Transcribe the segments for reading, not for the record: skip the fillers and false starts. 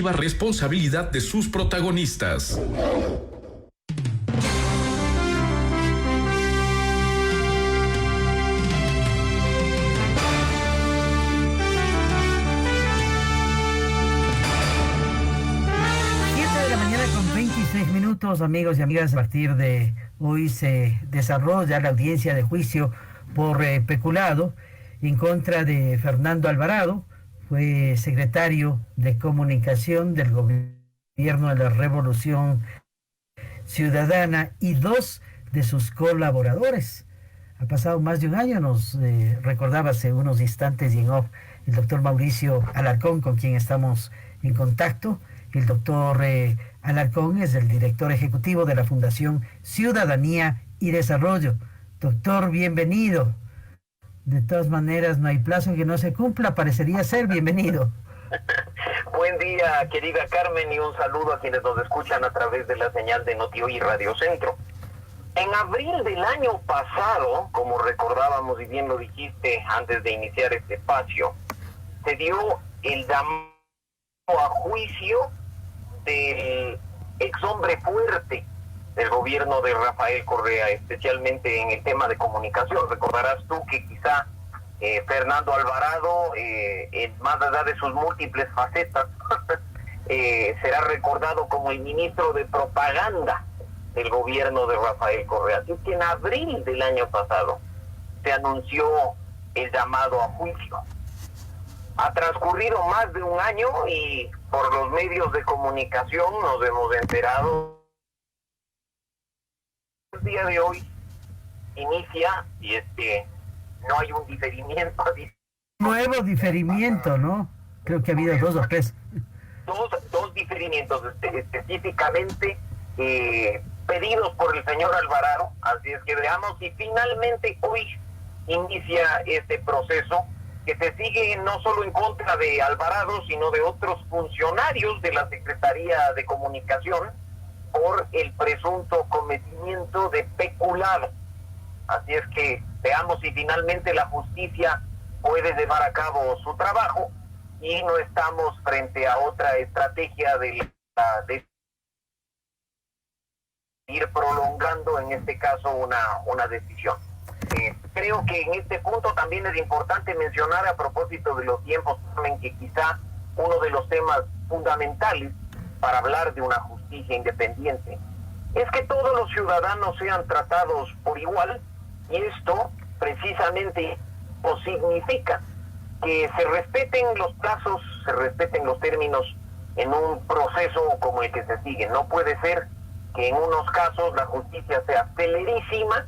responsabilidad de sus protagonistas. Amigos y amigas, a partir de hoy se desarrolla la audiencia de juicio por peculado en contra de Fernando Alvarado. Fue secretario de Comunicación del Gobierno de la Revolución Ciudadana y dos de sus colaboradores. Ha pasado más de un año, nos recordaba hace unos instantes y en off el doctor Mauricio Alarcón, con quien estamos en contacto. El doctor Alarcón es el director ejecutivo de la Fundación Ciudadanía y Desarrollo. Doctor, bienvenido. De todas maneras, no hay plazo que no se cumpla, parecería ser bienvenido. Buen día, querida Carmen, y un saludo a quienes nos escuchan a través de la señal de Noti-Hoy y Radio Centro. En abril del año pasado, como recordábamos y bien lo dijiste antes de iniciar este espacio, se dio el llamado a juicio del ex hombre fuerte del gobierno de Rafael Correa, especialmente en el tema de comunicación. Recordarás tú que quizá Fernando Alvarado, más allá de sus múltiples facetas, será recordado como el ministro de propaganda del gobierno de Rafael Correa. Así que en abril del año pasado se anunció el llamado a juicio. Ha transcurrido más de un año y por los medios de comunicación nos hemos enterado. El día de hoy inicia, y es que no hay un diferimiento. Nuevo diferimiento, ¿no? Creo que ha habido dos o tres. Dos diferimientos específicamente pedidos por el señor Alvarado. Así es que veamos si finalmente hoy inicia este proceso que se sigue no solo en contra de Alvarado, sino de otros funcionarios de la Secretaría de Comunicación por el presunto cometimiento de peculado. Así es que veamos si finalmente la justicia puede llevar a cabo su trabajo y no estamos frente a otra estrategia de ir prolongando, en este caso, una decisión. Creo que en este punto también es importante mencionar, a propósito de los tiempos, en que quizá uno de los temas fundamentales para hablar de una justicia independiente es que todos los ciudadanos sean tratados por igual, y esto precisamente significa que se respeten los plazos, se respeten los términos en un proceso como el que se sigue. No puede ser que en unos casos la justicia sea celerísima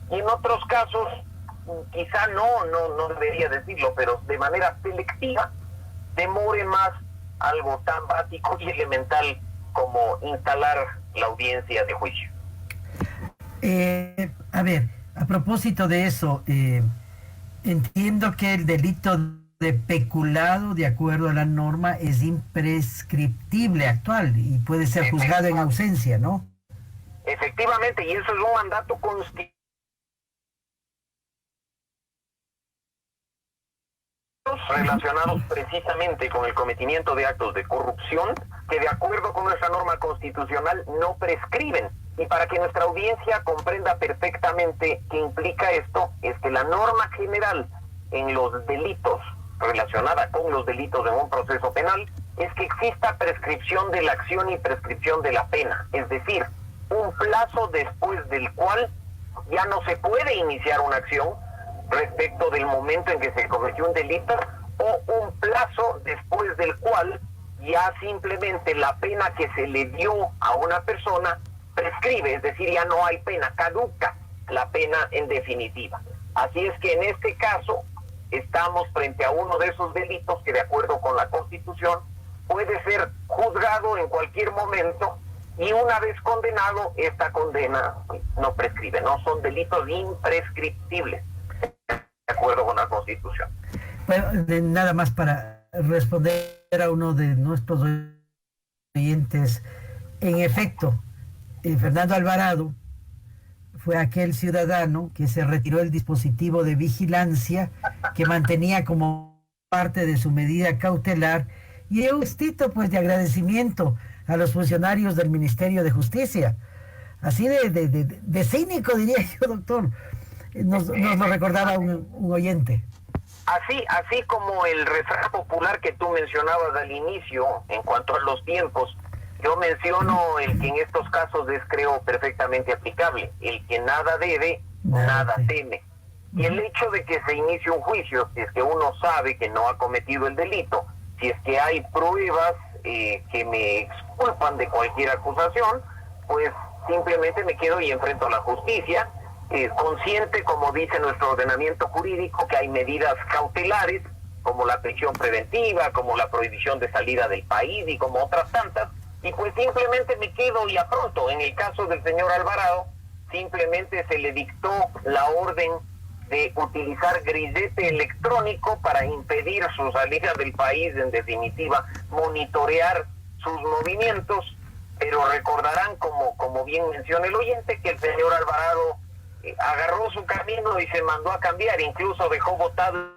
y en otros casos quizá no debería decirlo, pero de manera selectiva demore más algo tan básico y elemental como instalar la audiencia de juicio. A ver, a propósito de eso, entiendo que el delito de peculado, de acuerdo a la norma, es imprescriptible actual y puede ser juzgado en ausencia, ¿no? Efectivamente, y eso es un mandato constitucional relacionados precisamente con el cometimiento de actos de corrupción que, de acuerdo con nuestra norma constitucional, no prescriben. Y para que nuestra audiencia comprenda perfectamente qué implica esto, es que la norma general en los delitos, relacionada con los delitos en un proceso penal, es que exista prescripción de la acción y prescripción de la pena. Es decir, un plazo después del cual ya no se puede iniciar una acción respecto del momento en que se cometió un delito, o un plazo después del cual ya simplemente la pena que se le dio a una persona prescribe, es decir, ya no hay pena, caduca la pena en definitiva. Así es que en este caso estamos frente a uno de esos delitos que, de acuerdo con la Constitución, puede ser juzgado en cualquier momento, y una vez condenado, esta condena no prescribe, no son delitos imprescriptibles, de acuerdo con la Constitución. Bueno, nada más para responder a uno de nuestros oyentes. En efecto, Fernando Alvarado fue aquel ciudadano que se retiró el dispositivo de vigilancia que mantenía como parte de su medida cautelar y es un gestito pues de agradecimiento a los funcionarios del Ministerio de Justicia. Así de cínico, diría yo, doctor. Nos lo recordaba un oyente. Así como el refrán popular que tú mencionabas al inicio, en cuanto a los tiempos, yo menciono el que en estos casos es, creo, perfectamente aplicable. El que nada debe, nada teme. Y el hecho de que se inicie un juicio, si es que uno sabe que no ha cometido el delito, si es que hay pruebas que me exculpan de cualquier acusación, pues simplemente me quedo y enfrento a la justicia, consciente, como dice nuestro ordenamiento jurídico, que hay medidas cautelares, como la prisión preventiva, como la prohibición de salida del país y como otras tantas, y pues simplemente me quedo y afronto. En el caso del señor Alvarado, simplemente se le dictó la orden de utilizar grillete electrónico para impedir su salida del país, en definitiva, monitorear sus movimientos, pero recordarán, como bien menciona el oyente, que el señor Alvarado agarró su camino y se mandó a cambiar, incluso dejó botado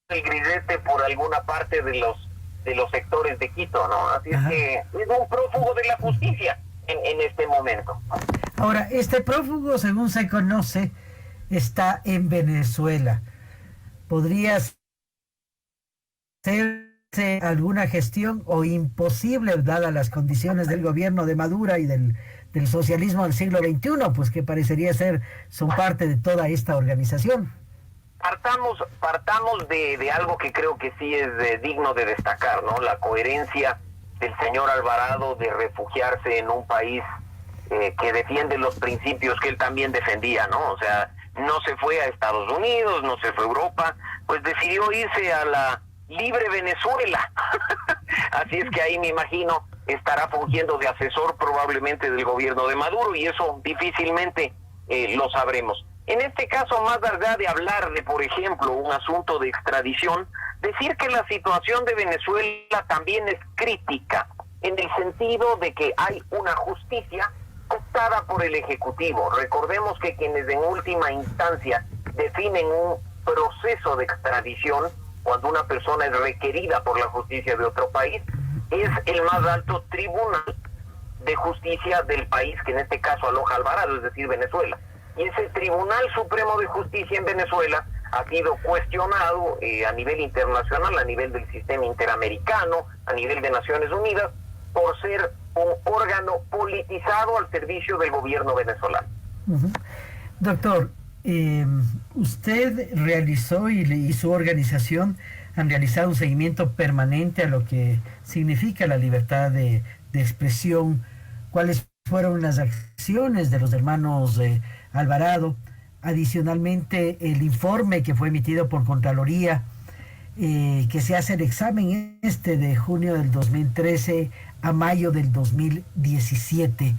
el grillete por alguna parte de los sectores de Quito, ¿no? Así es que es un prófugo de la justicia en este momento. Ahora, este prófugo, según se conoce, está en Venezuela. ¿Podría hacerse alguna gestión o imposible, dadas las condiciones del gobierno de Maduro y del socialismo del siglo XXI, pues que parecería son parte de toda esta organización? Partamos de algo que creo que sí es digno de destacar, ¿no? La coherencia del señor Alvarado de refugiarse en un país que defiende los principios que él también defendía, ¿no? O sea, no se fue a Estados Unidos, no se fue a Europa, pues decidió irse a la libre Venezuela. Así es que ahí me imagino estará fungiendo de asesor probablemente del gobierno de Maduro, y eso difícilmente lo sabremos. En este caso, más allá de hablar de, por ejemplo, un asunto de extradición, decir que la situación de Venezuela también es crítica, en el sentido de que hay una justicia optada por el Ejecutivo. Recordemos que quienes en última instancia definen un proceso de extradición, cuando una persona es requerida por la justicia de otro país, es el más alto tribunal de justicia del país, que en este caso aloja a Alvarado, es decir, Venezuela. Y ese Tribunal Supremo de Justicia en Venezuela ha sido cuestionado a nivel internacional, a nivel del sistema interamericano, a nivel de Naciones Unidas, por ser un órgano politizado al servicio del gobierno venezolano. Doctor, usted realizó y su organización han realizado un seguimiento permanente a lo que significa la libertad de expresión. ¿Cuáles fueron las acciones de los hermanos Alvarado? Adicionalmente, el informe que fue emitido por Contraloría, que se hace el examen de junio del 2013 a mayo del 2017.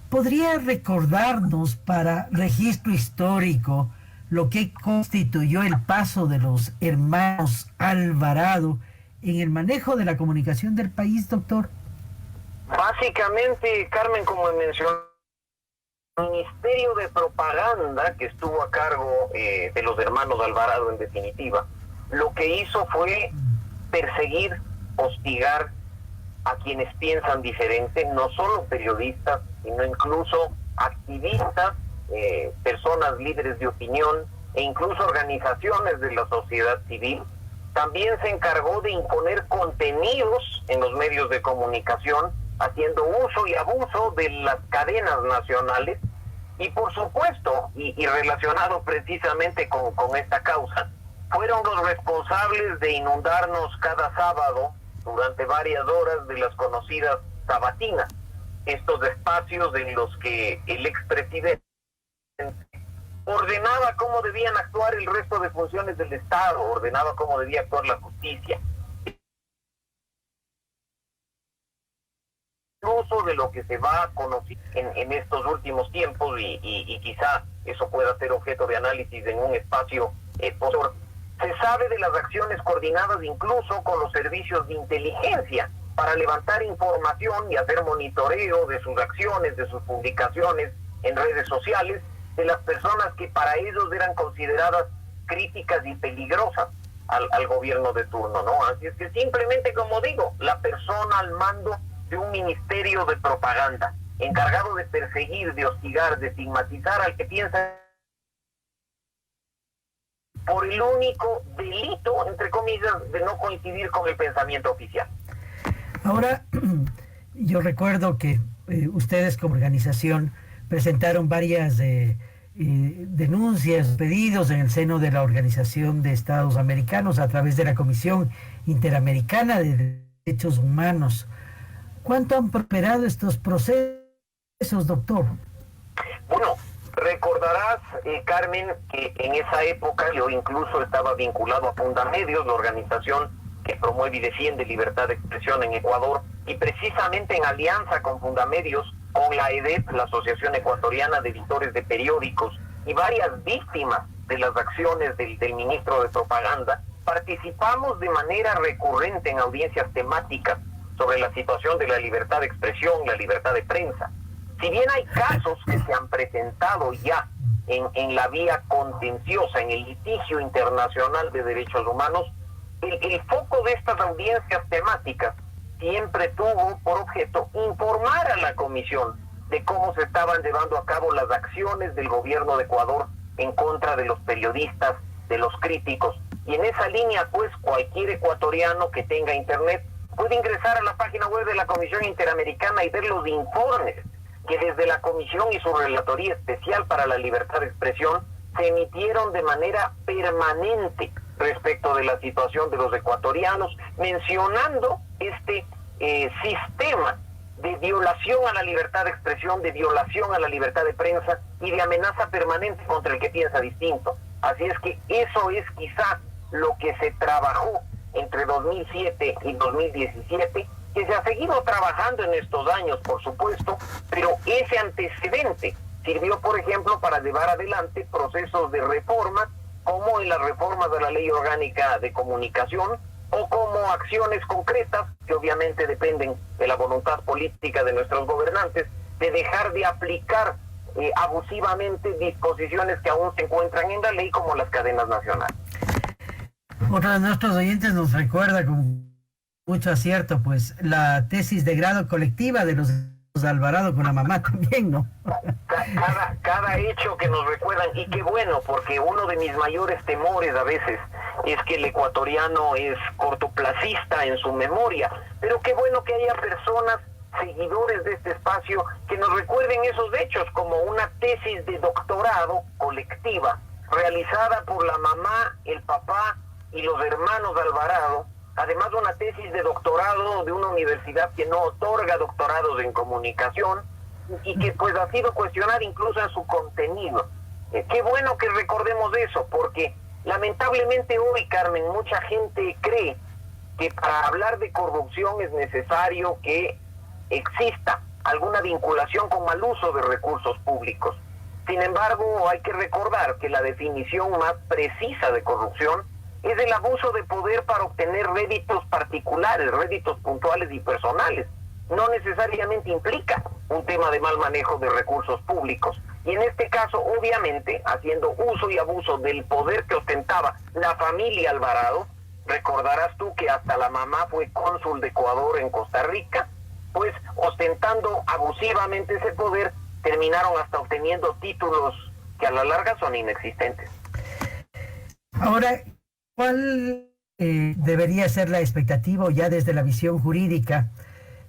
¿Podría recordarnos, para registro histórico, lo que constituyó el paso de los hermanos Alvarado en el manejo de la comunicación del país, doctor? Básicamente, Carmen, como mencionó, el Ministerio de Propaganda, que estuvo a cargo de los hermanos Alvarado en definitiva, lo que hizo fue perseguir, hostigar a quienes piensan diferente, no solo periodistas, sino incluso activistas, personas líderes de opinión e incluso organizaciones de la sociedad civil. También se encargó de imponer contenidos en los medios de comunicación, haciendo uso y abuso de las cadenas nacionales, y por supuesto, y relacionado precisamente con esta causa, fueron los responsables de inundarnos cada sábado durante varias horas de las conocidas sabatinas, estos espacios en los que el expresidente ordenaba cómo debían actuar el resto de funciones del Estado, ordenaba cómo debía actuar la justicia. Incluso de lo que se va a conocer en estos últimos tiempos, y quizá eso pueda ser objeto de análisis en un espacio posterior. Se sabe de las acciones coordinadas incluso con los servicios de inteligencia para levantar información y hacer monitoreo de sus acciones, de sus publicaciones en redes sociales, de las personas que para ellos eran consideradas críticas y peligrosas, al gobierno de turno, ¿no? Así es que simplemente, como digo, la persona al mando de un ministerio de propaganda, encargado de perseguir, de hostigar, de estigmatizar al que piensa por el único delito, entre comillas, de no coincidir con el pensamiento oficial. Ahora, yo recuerdo que ustedes como organización presentaron varias denuncias, pedidos en el seno de la Organización de Estados Americanos a través de la Comisión Interamericana de Derechos Humanos. ¿Cuánto han prosperado estos procesos, doctor? Bueno, recordarás, Carmen, que en esa época yo incluso estaba vinculado a Fundamedios, la organización que promueve y defiende libertad de expresión en Ecuador, y precisamente en alianza con Fundamedios, con la EDEP, la Asociación Ecuatoriana de Editores de Periódicos, y varias víctimas de las acciones del ministro de Propaganda, participamos de manera recurrente en audiencias temáticas sobre la situación de la libertad de expresión, la libertad de prensa. Si bien hay casos que se han presentado ya en la vía contenciosa, en el litigio internacional de derechos humanos, el foco de estas audiencias temáticas siempre tuvo por objeto informar a la Comisión de cómo se estaban llevando a cabo las acciones del gobierno de Ecuador en contra de los periodistas, de los críticos. Y en esa línea, pues, cualquier ecuatoriano que tenga internet puede ingresar a la página web de la Comisión Interamericana y ver los informes que desde la Comisión y su Relatoría Especial para la Libertad de Expresión se emitieron de manera permanente respecto de la situación de los ecuatorianos, mencionando este sistema de violación a la libertad de expresión, de violación a la libertad de prensa y de amenaza permanente contra el que piensa distinto. Así es que eso es quizá lo que se trabajó entre 2007 y 2017, que se ha seguido trabajando en estos años, por supuesto, pero ese antecedente sirvió, por ejemplo, para llevar adelante procesos de reforma, como en las reformas de la Ley Orgánica de Comunicación, o como acciones concretas, que obviamente dependen de la voluntad política de nuestros gobernantes, de dejar de aplicar abusivamente disposiciones que aún se encuentran en la ley, como las cadenas nacionales. Otro de nuestros oyentes nos recuerda con mucho acierto, pues, la tesis de grado colectiva de los Alvarado con la mamá también, ¿no? Cada hecho que nos recuerdan, y qué bueno, porque uno de mis mayores temores a veces es que el ecuatoriano es cortoplacista en su memoria, pero qué bueno que haya personas, seguidores de este espacio, que nos recuerden esos hechos, como una tesis de doctorado colectiva realizada por la mamá, el papá y los hermanos Alvarado, además de una tesis de doctorado de una universidad que no otorga doctorados en comunicación y que pues ha sido cuestionada incluso en su contenido. Qué bueno que recordemos eso, porque lamentablemente hoy, Carmen, mucha gente cree que para hablar de corrupción es necesario que exista alguna vinculación con mal uso de recursos públicos. Sin embargo, hay que recordar que la definición más precisa de corrupción es el abuso de poder para obtener réditos particulares, réditos puntuales y personales. No necesariamente implica un tema de mal manejo de recursos públicos. Y en este caso, obviamente, haciendo uso y abuso del poder que ostentaba la familia Alvarado, recordarás tú que hasta la mamá fue cónsul de Ecuador en Costa Rica, pues ostentando abusivamente ese poder, terminaron hasta obteniendo títulos que a la larga son inexistentes. Ahora, ¿cuál debería ser la expectativa ya desde la visión jurídica?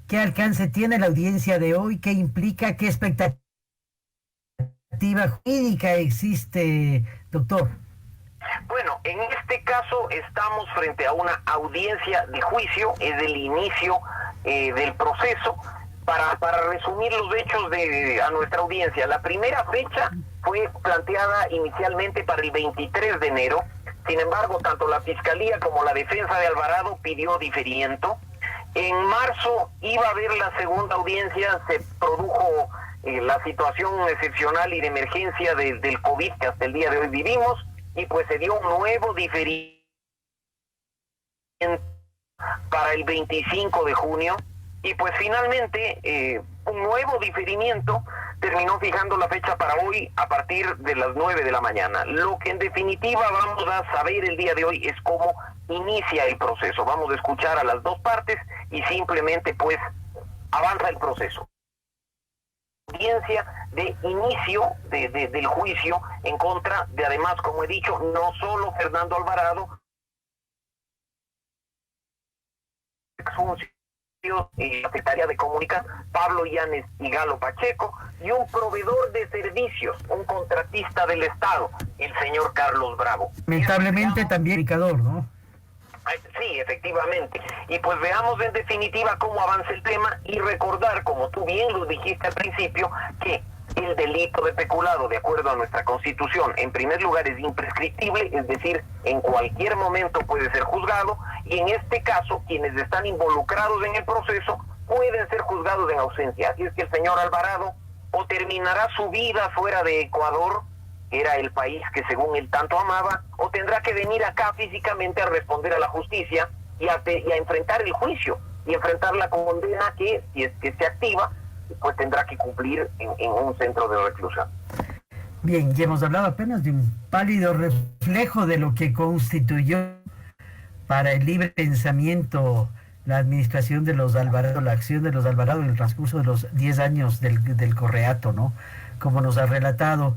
¿Qué alcance tiene la audiencia de hoy? ¿Qué implica? ¿Qué expectativa jurídica existe, doctor? Bueno, en este caso estamos frente a una audiencia de juicio, es el inicio del proceso. Para resumir los hechos a nuestra audiencia, la primera fecha fue planteada inicialmente para el 23 de enero, sin embargo, tanto la Fiscalía como la defensa de Alvarado pidió diferimiento. En marzo iba a haber la segunda audiencia, se produjo la situación excepcional y de emergencia del COVID que hasta el día de hoy vivimos, y pues se dio un nuevo diferimiento para el 25 de junio, y pues finalmente un nuevo diferimiento terminó fijando la fecha para hoy a partir de las 9 de la mañana. Lo que en definitiva vamos a saber el día de hoy es cómo inicia el proceso. Vamos a escuchar a las dos partes y simplemente pues avanza el proceso. Audiencia de inicio del juicio en contra de, además, como he dicho, no solo Fernando Alvarado, exfuncionario y la secretaria de Comunicación, Pablo Llanes y Galo Pacheco, y un proveedor de servicios, un contratista del Estado, el señor Carlos Bravo. Lamentablemente también indicador, ¿no? Sí, efectivamente. Y pues veamos en definitiva cómo avanza el tema y recordar, como tú bien lo dijiste al principio, que el delito de peculado, de acuerdo a nuestra Constitución, en primer lugar es imprescriptible, es decir, en cualquier momento puede ser juzgado, y en este caso, quienes están involucrados en el proceso pueden ser juzgados en ausencia. Así es que el señor Alvarado o terminará su vida fuera de Ecuador, era el país que según él tanto amaba, o tendrá que venir acá físicamente a responder a la justicia y a enfrentar el juicio, y enfrentar la condena que, si es que se activa, pues tendrá que cumplir en un centro de reclusión. Bien, ya hemos hablado apenas de un pálido reflejo de lo que constituyó para el libre pensamiento la administración de los Alvarado, la acción de los Alvarado en el transcurso de los 10 años del Correato, ¿no? Como nos ha relatado